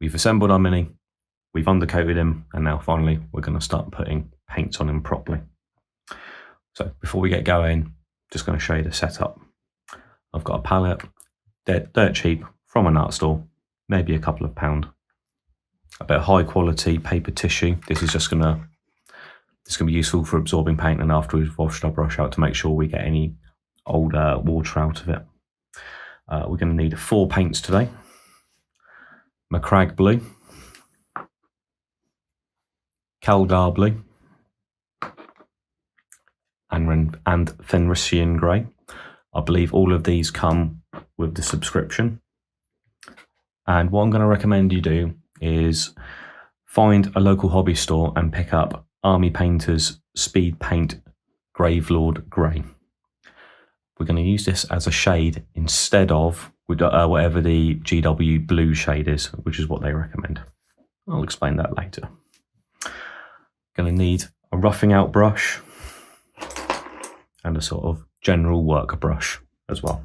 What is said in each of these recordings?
we've assembled our Mini, we've undercoated him, and now finally we're going to start putting paints on him properly. So before we get going, just going to show you the setup. I've got a palette, dirt cheap, from an art store, maybe a couple of £. A bit of high quality paper tissue. This is just going to be useful for absorbing paint, and after we've washed our brush out to make sure we get any old water out of it. We're going to need 4 paints today. Macragge blue, Calgar blue, and Fenrisian grey. I believe all of these come with the subscription. And what I'm going to recommend you do is find a local hobby store and pick up Army Painter's Speedpaint Gravelord Grey. We're going to use this as a shade instead of whatever the GW blue shade is, which is what they recommend. I'll explain that later. Going to need a roughing out brush and a sort of general worker brush as well,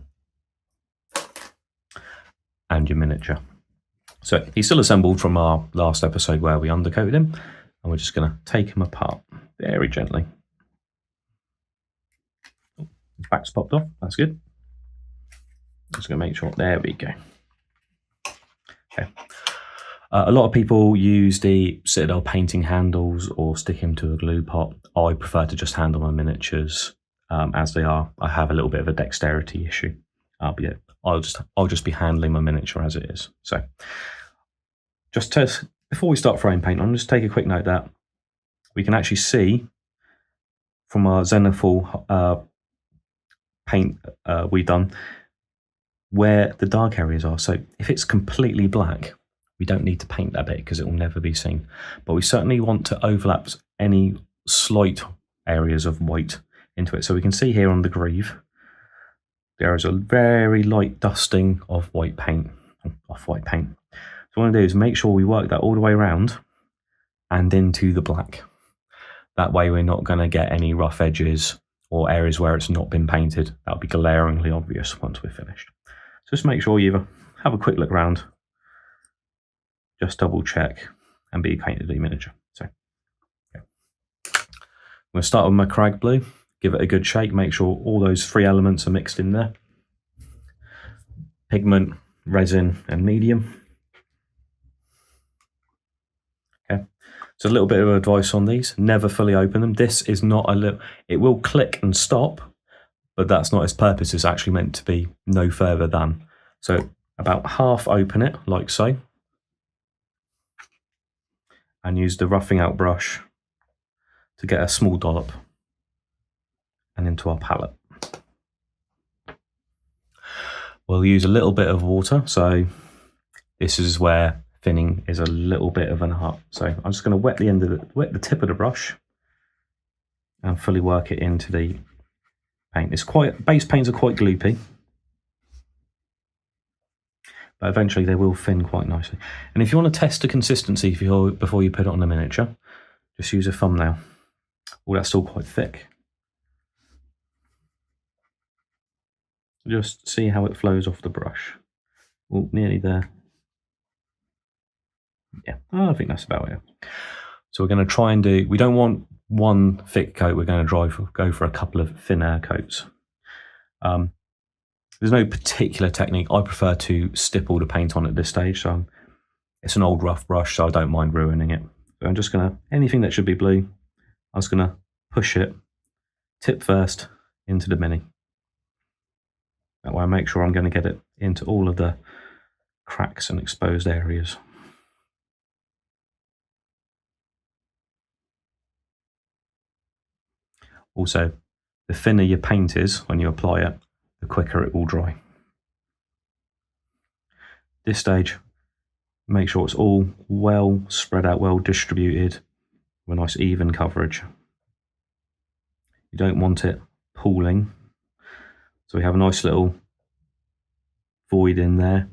and your miniature. So he's still assembled from our last episode where we undercoated him, and we're just going to take him apart very gently. His back's popped off, that's good. Just going to make sure, there we go. Okay. A lot of people use the Citadel painting handles or stick him to a glue pot. I prefer to just handle my miniatures as they are. I have a little bit of a dexterity issue. But yeah, I'll just be handling my miniature as it is. So before we start throwing paint on, just take a quick note that we can actually see from our Zenithal paint we've done where the dark areas are. So if it's completely black, we don't need to paint that bit because it will never be seen. But we certainly want to overlap any slight areas of white into it. So we can see here on the greave, there is a very light dusting of white paint, off-white paint. So what I want to do is make sure we work that all the way around and into the black. That way we're not going to get any rough edges or areas where it's not been painted. That'll be glaringly obvious once we're finished. So just make sure you have a quick look around, just double check and be painted the miniature. So yeah. I'm going to start with my Macragge blue, give it a good shake, make sure all those 3 elements are mixed in there. Pigment, resin and medium. Okay, so a little bit of advice on these, never fully open them. This is not it will click and stop, but that's not its purpose. It's actually meant to be no further than. So about half open it, like so, and use the roughing out brush to get a small dollop and into our palette. We'll use a little bit of water, so this is where thinning is a little bit of an art. So I'm just going to wet the tip of the brush and fully work it into the paint. Base paints are quite gloopy, but eventually they will thin quite nicely. And if you want to test the consistency before you put it on the miniature, just use a thumbnail. Oh, that's still quite thick. Just see how it flows off the brush. Oh, nearly there. Yeah, I think that's about it. So we're going to try and we don't want one thick coat, we're going to go for a couple of thinner coats. There's no particular technique. I prefer to stipple the paint on at this stage, so it's an old rough brush, so I don't mind ruining it. So I'm just going to, anything that should be blue, I'm just going to push it, tip first, into the Mini. That way I make sure I'm going to get it into all of the cracks and exposed areas. Also, the thinner your paint is when you apply it, the quicker it will dry. This stage, make sure it's all well spread out, well distributed, with a nice even coverage. You don't want it pooling. So we have a nice little void in there.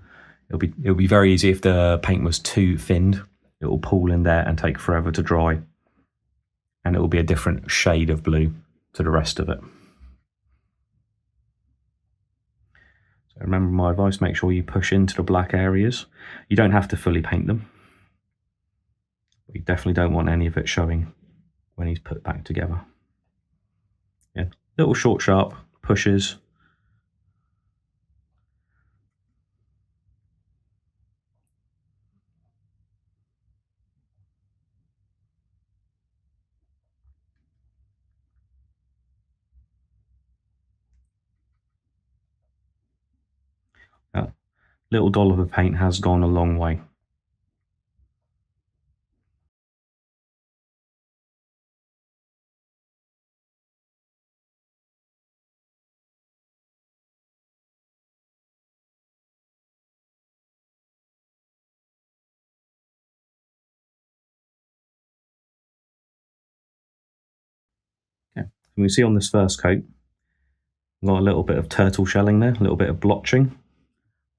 It'll be very easy if the paint was too thinned. It will pool in there and take forever to dry. And it will be a different shade of blue to the rest of it. So remember my advice, make sure you push into the black areas. You don't have to fully paint them. We definitely don't want any of it showing when he's put back together. Yeah, little short sharp pushes. That little dollop of paint has gone a long way. Okay. You can see on this first coat, got a little bit of turtle shelling there, a little bit of blotching.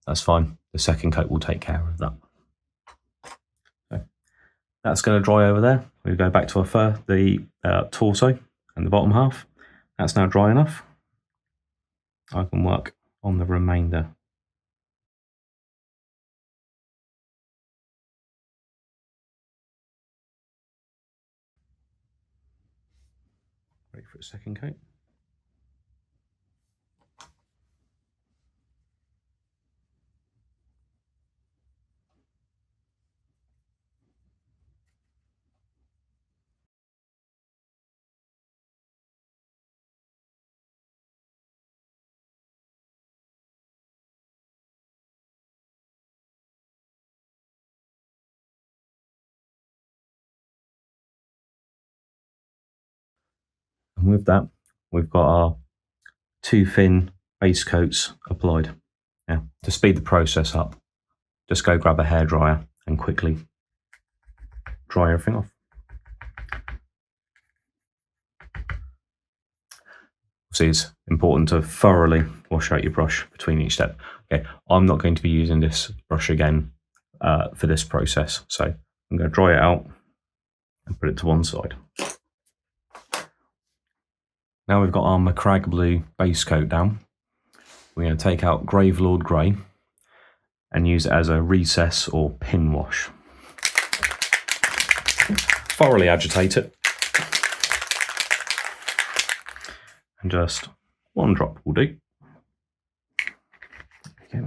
That's fine. The second coat will take care of that. So that's going to dry over there. We go back to our fur, the torso and the bottom half. That's now dry enough. I can work on the remainder. Ready for a second coat. And with that, we've got our two thin base coats applied. Now, to speed the process up, just go grab a hairdryer and quickly dry everything off. See, it's important to thoroughly wash out your brush between each step. Okay, I'm not going to be using this brush again for this process, so I'm going to dry it out and put it to one side. Now we've got our Macragge Blue base coat down. We're going to take out Gravelord Grey and use it as a recess or pin wash. Thoroughly agitate it. And just one drop will do. Okay.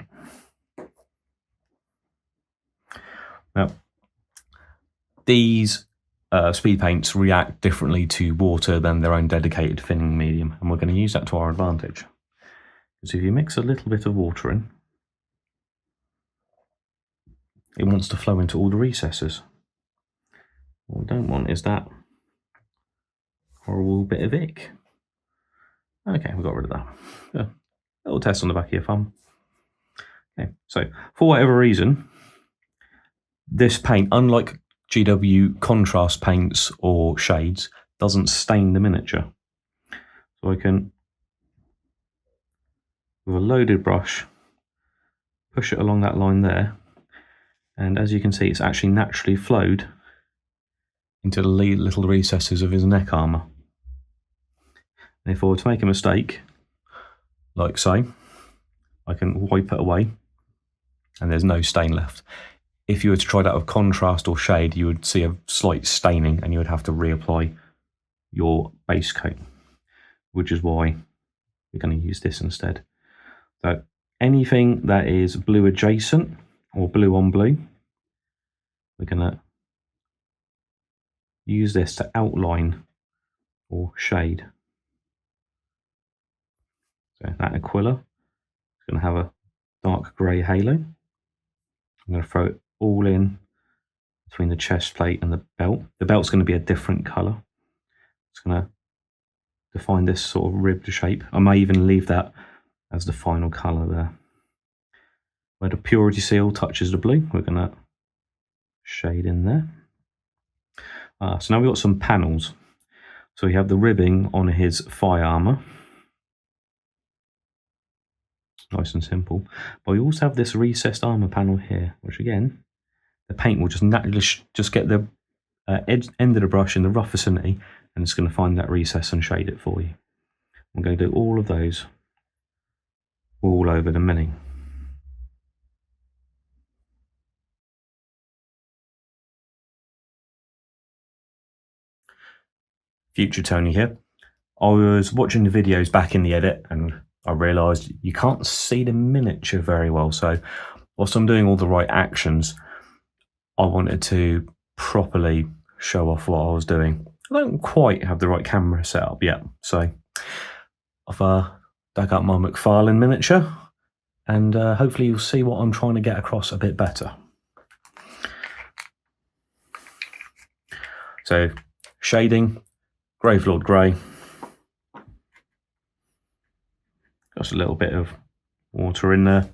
Now, these speed paints react differently to water than their own dedicated thinning medium, and we're going to use that to our advantage. Because if you mix a little bit of water in, it wants to flow into all the recesses. What we don't want is that horrible bit of ick. Okay, we got rid of that. Yeah. A little test on the back of your thumb. Okay, so for whatever reason, this paint, unlike GW contrast paints or shades, doesn't stain the miniature. So I can, with a loaded brush, push it along that line there, and as you can see, it's actually naturally flowed into the little recesses of his neck armour. And if I were to make a mistake, like so, I can wipe it away and there's no stain left. If you were to try that with contrast or shade, you would see a slight staining and you would have to reapply your base coat, which is why we're going to use this instead. So anything that is blue adjacent or blue on blue, we're going to use this to outline or shade. So that Aquila is going to have a dark grey halo. I'm going to throw it all in between the chest plate and the belt. The belt's going to be a different colour. It's going to define this sort of ribbed shape. I may even leave that as the final colour there. Where the purity seal touches the blue, we're going to shade in there. So now we've got some panels. So we have the ribbing on his thigh armour. Nice and simple. But we also have this recessed armour panel here, which again, the paint will just naturally just get the end of the brush in the rough vicinity, and it's going to find that recess and shade it for you. I'm going to do all of those all over the mini. Future Tony here. I was watching the videos back in the edit and I realised you can't see the miniature very well. So whilst I'm doing all the right actions, I wanted to properly show off what I was doing. I don't quite have the right camera set up yet. So I've dug up my McFarlane miniature and hopefully you'll see what I'm trying to get across a bit better. So shading, Gravelord Grey. Just a little bit of water in there.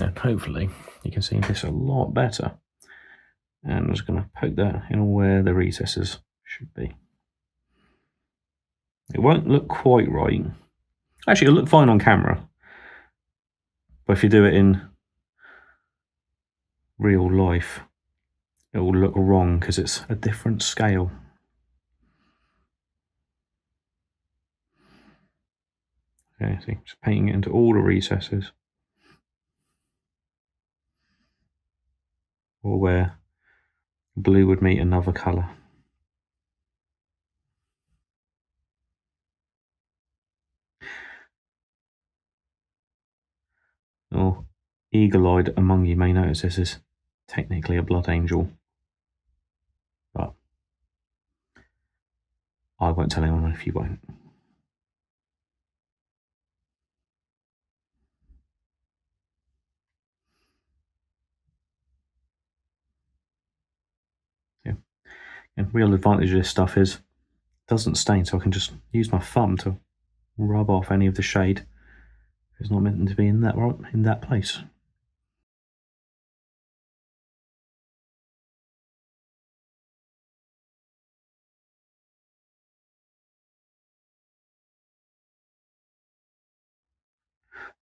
And hopefully you can see this a lot better. And I'm just going to poke that in where the recesses should be. It won't look quite right. Actually, it'll look fine on camera. But if you do it in real life, it will look wrong because it's a different scale. Okay, see, just painting it into all the recesses. Or where blue would meet another colour. Or eagle-eyed among you may notice this is technically a blood angel. But I won't tell anyone if you won't. Yeah. And real advantage of this stuff is it doesn't stain, so I can just use my thumb to rub off any of the shade. It's not meant to be in that place.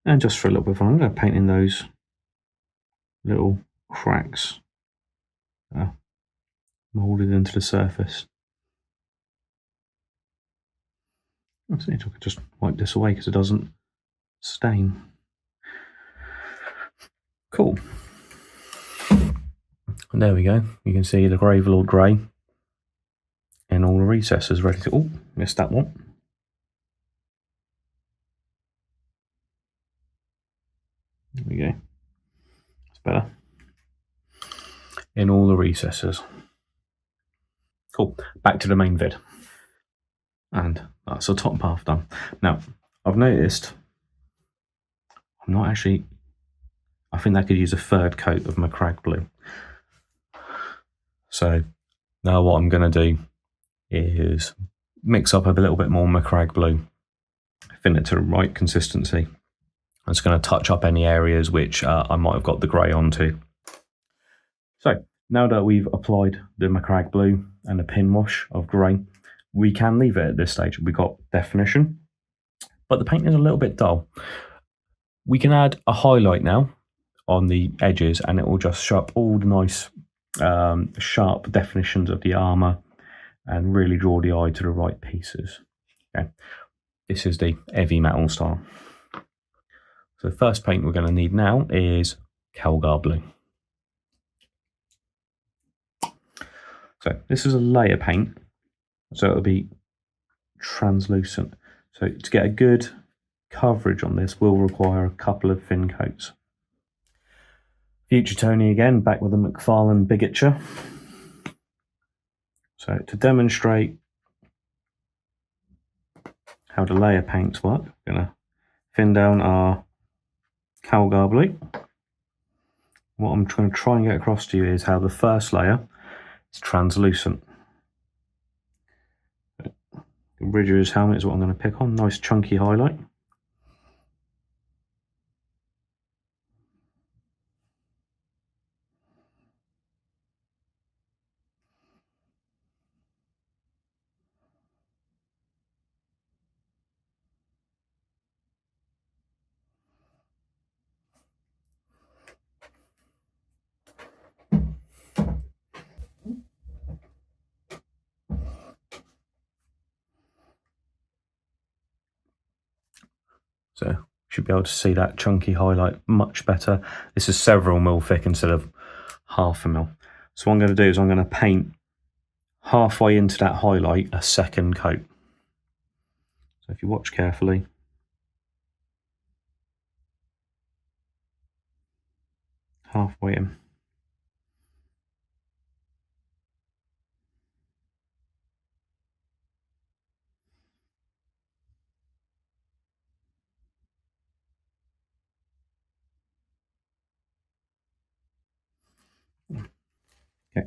And just for a little bit of fun, I'm going to paint in those little cracks moulded into the surface. I think I could just wipe this away because it doesn't stain. Cool. And there we go. You can see the Gravelord Grey in all the recesses ready to... Oh, missed that one. There we go. It's better. In all the recesses. Cool. Back to the main vid. And that's the top half done. Now, I've noticed I'm not actually... I think I could use a third coat of Macragge blue. So now what I'm going to do is mix up a little bit more Macragge blue, thin it to the right consistency. I'm just going to touch up any areas which I might have got the grey onto. So now that we've applied the Macragge blue and the pin wash of grey, we can leave it at this stage. We've got definition, but the paint is a little bit dull. We can add a highlight now on the edges and it will just show up all the nice sharp definitions of the armour and really draw the eye to the right pieces. Okay. This is the heavy metal style. So the first paint we're going to need now is Calgar blue. So this is a layer paint, so it'll be translucent. So to get a good coverage on this will require a couple of thin coats. Future Tony again, back with the McFarlane bigature. So to demonstrate how the layer paints work, we're going to thin down our Calgar blue. What I'm trying to try and get across to you is how the first layer is translucent. The Bridger's helmet is what I'm going to pick on, nice chunky highlight. So should be able to see that chunky highlight much better. This is several mil thick instead of half a mil. So what I'm going to do is I'm going to paint halfway into that highlight a second coat. So if you watch carefully, halfway in. Okay.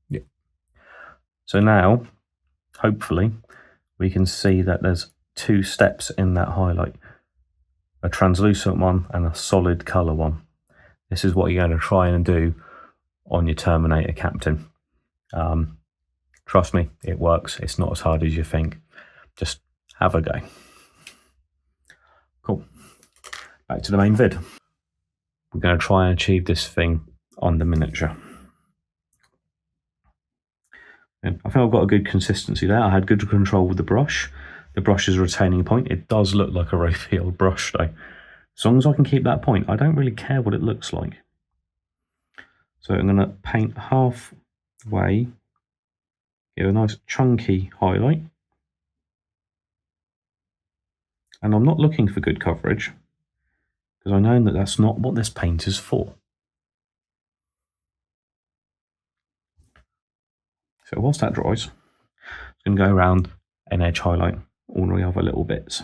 Yeah. So now, hopefully, we can see that there's two steps in that highlight, a translucent one and a solid colour one. This is what you're going to try and do on your Terminator Captain. Trust me, it works. It's not as hard as you think. Just have a go. Cool. Back to the main vid. We're going to try and achieve this thing on the miniature. And I think I've got a good consistency there. I had good control with the brush. The brush is a retaining point. It does look like a ropey old brush though. As long as I can keep that point, I don't really care what it looks like. So I'm going to paint halfway, give a nice chunky highlight. And I'm not looking for good coverage, because I know that that's not what this paint is for. So whilst that dries, I'm going to go around an edge highlight all the other little bits.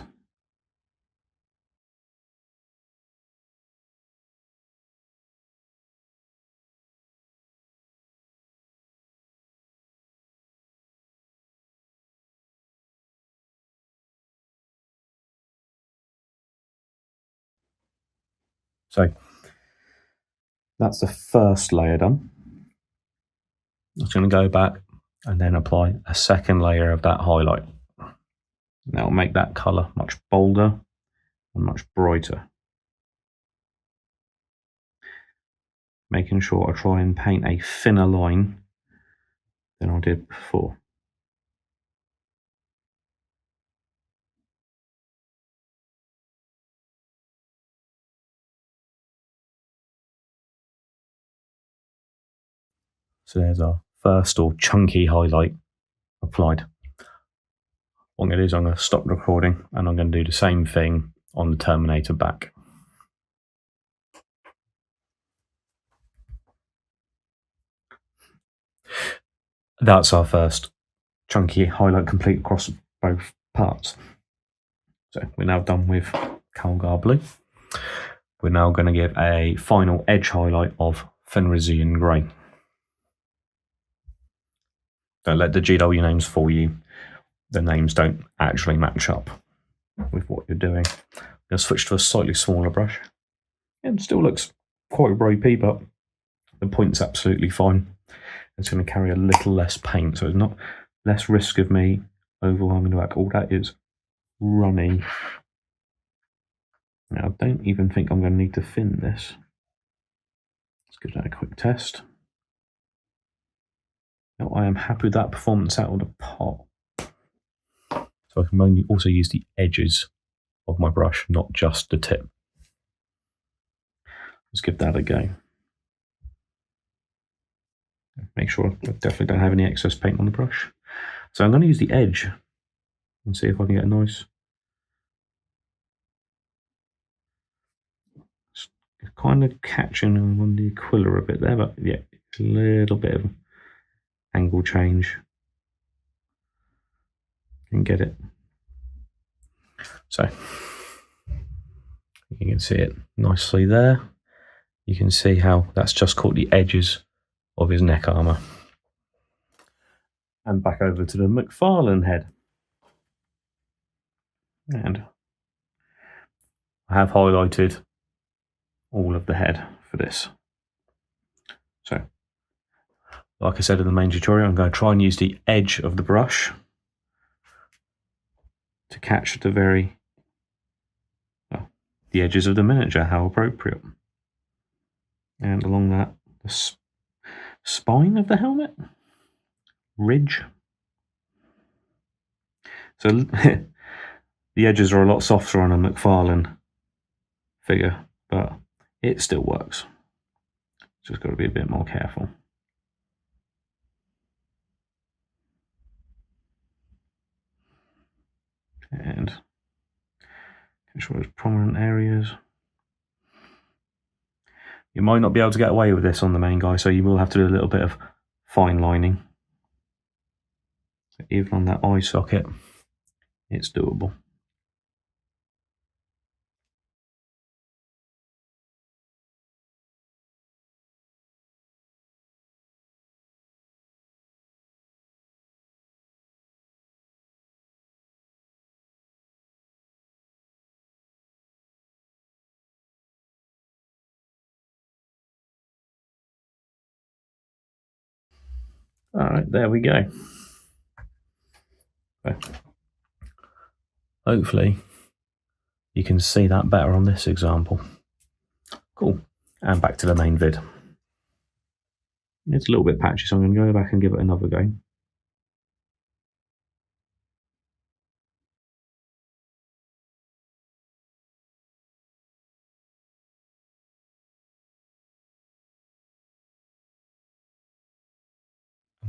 So that's the first layer done. I'm just going to go back and then apply a second layer of that highlight. That will make that colour much bolder and much brighter. Making sure I try and paint a thinner line than I did before. So there's our first or chunky highlight applied. What I'm going to do is I'm going to stop recording and I'm going to do the same thing on the Terminator back. That's our first chunky highlight complete across both parts. So we're now done with Calgar Blue. We're now going to give a final edge highlight of Fenrisian Grey. Don't let the GW names fool you. The names don't actually match up with what you're doing. I'm going to switch to a slightly smaller brush. It still looks quite ropey, but the point's absolutely fine. It's going to carry a little less paint, so it's not less risk of me overwhelming the back. All that is runny. Now, I don't even think I'm going to need to thin this. Let's give that a quick test. Now, I am happy with that performance out of the pot. So I can also use the edges of my brush, not just the tip. Let's give that a go. Make sure I definitely don't have any excess paint on the brush. So I'm going to use the edge and see if I can get a nice, kind of catching on the Aquila a bit there, but yeah, a little bit of angle change. And get it. So you can see it nicely there. You can see how that's just caught the edges of his neck armour. And back over to the McFarlane head. And I have highlighted all of the head for this. So, like I said in the main tutorial, I'm going to try and use the edge of the brush to catch the the edges of the miniature, how appropriate. And along that, the spine of the helmet, ridge. So the edges are a lot softer on a McFarlane figure, but it still works. Just got to be a bit more careful. Make sure there's prominent areas. You might not be able to get away with this on the main guy, so you will have to do a little bit of fine lining. So even on that eye socket, it's doable. All right, there we go. Okay. Hopefully you can see that better on this example. Cool. And back to the main vid. It's a little bit patchy, so I'm going to go back and give it another go. And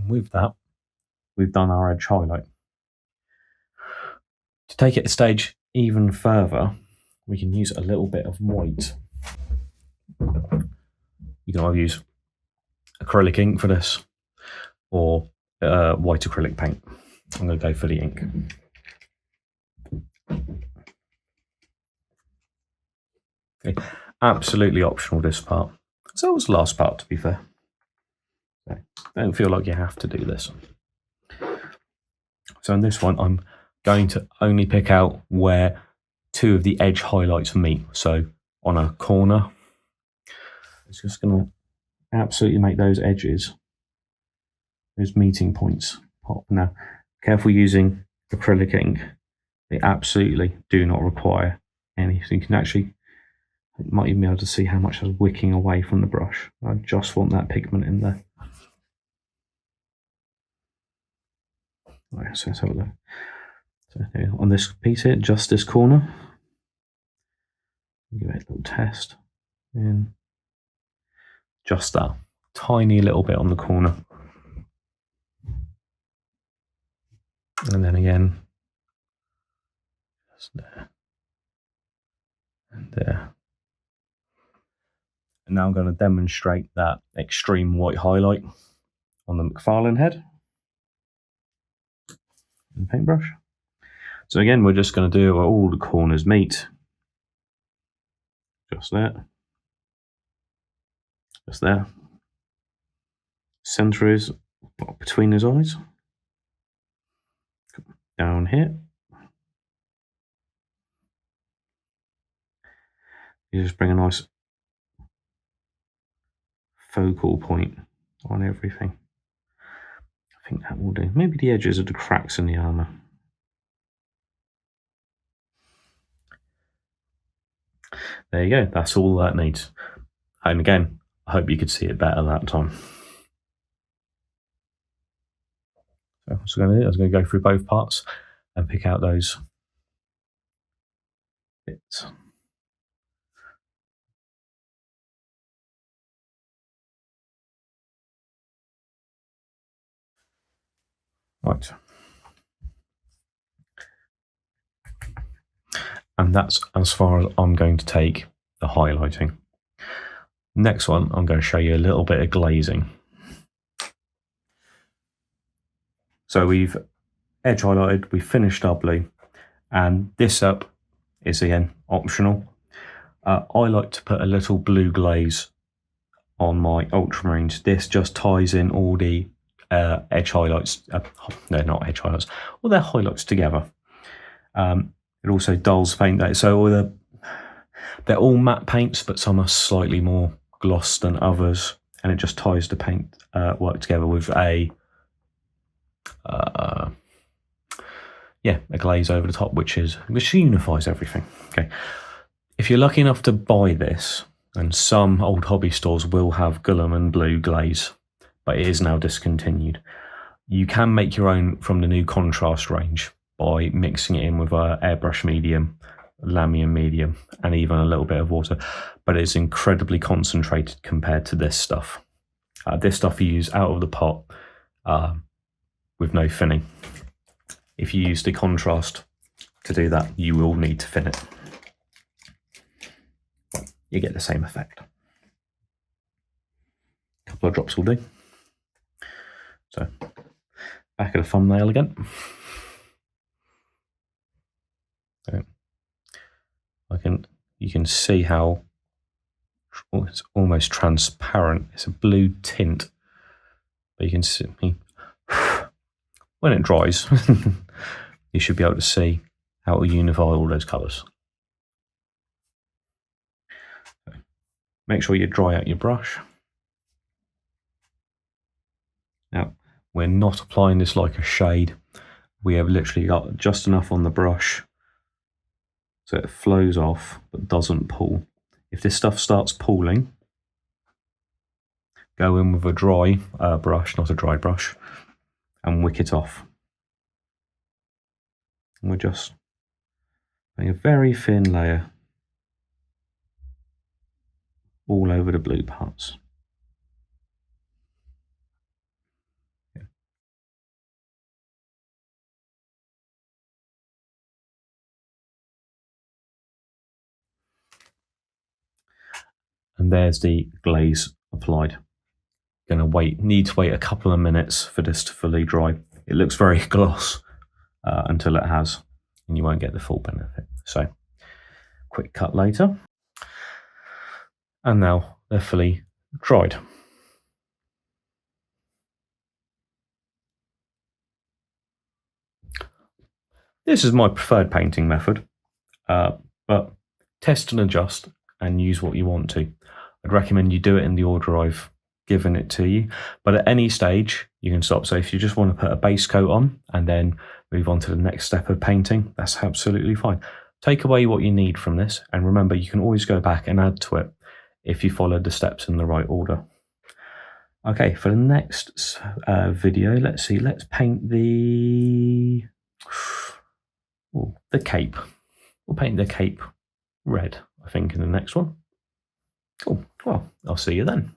with that, we've done our edge highlight. To take it a stage even further, we can use a little bit of white. You can either use acrylic ink for this or white acrylic paint. I'm going to go for the ink. Okay. Absolutely optional, this part. So was the last part, to be fair. Okay. Don't feel like you have to do this. So in this one, I'm going to only pick out where two of the edge highlights meet. So on a corner, it's just going to absolutely make those edges, those meeting points, pop. Now, careful using acrylic ink. They absolutely do not require any. So you can actually, you might even be able to see how much is wicking away from the brush. I just want that pigment in there. Right, so let's have a look. So here, on this piece here, just this corner, give it a little test. And just that tiny little bit on the corner. And then again, just there and there. And now I'm going to demonstrate that extreme white highlight on the McFarlane head and paintbrush. So again, we're just going to do where all the corners meet. Just there. Just there. Center is between his eyes. Down here. You just bring a nice focal point on everything. I think that will do. Maybe the edges of the cracks in the armour. There you go. That's all that needs. And again, I hope you could see it better that time. So what's going to do? I was going to go through both parts and pick out those bits. Right. And that's as far as I'm going to take the highlighting. Next one, I'm going to show you a little bit of glazing. So we've edge highlighted, we've finished our blue, and this up is again optional. I like to put a little blue glaze on my ultramarines. This just ties in all the edge highlights. No, not edge highlights. All their highlights together. It also dulls paint that. So they're all matte paints, but some are slightly more gloss than others, and it just ties the paint work together with a glaze over the top, which unifies everything. Okay, if you're lucky enough to buy this, and some old hobby stores will have Guillermin blue glaze, but it is now discontinued. You can make your own from the new contrast range by mixing it in with airbrush medium, lamium medium, and even a little bit of water, but it's incredibly concentrated compared to this stuff. This stuff you use out of the pot with no thinning. If you use the contrast to do that, you will need to thin it. you get the same effect. A couple of drops will do. So, back of the thumbnail again. So, you can see how it's almost transparent. It's a blue tint, but you can see when it dries, you should be able to see how it will unify all those colours. Make sure you dry out your brush. Now, we're not applying this like a shade. We have literally got just enough on the brush so it flows off but doesn't pull. If this stuff starts pooling, go in with a dry brush, not a dry brush, and wick it off. And we're just making a very thin layer all over the blue parts. And there's the glaze applied. Need to wait a couple of minutes for this to fully dry. It looks very gloss until it has, and you won't get the full benefit. So, quick cut later. And now they're fully dried. This is my preferred painting method, but test and adjust and use what you want to. I'd recommend you do it in the order I've given it to you, but at any stage you can stop. So if you just want to put a base coat on and then move on to the next step of painting, that's absolutely fine. Take away what you need from this, and remember you can always go back and add to it if you follow the steps in the right order. Okay, for the next video, let's paint the cape. We'll paint the cape red, I think, in the next one. Cool. Well, I'll see you then.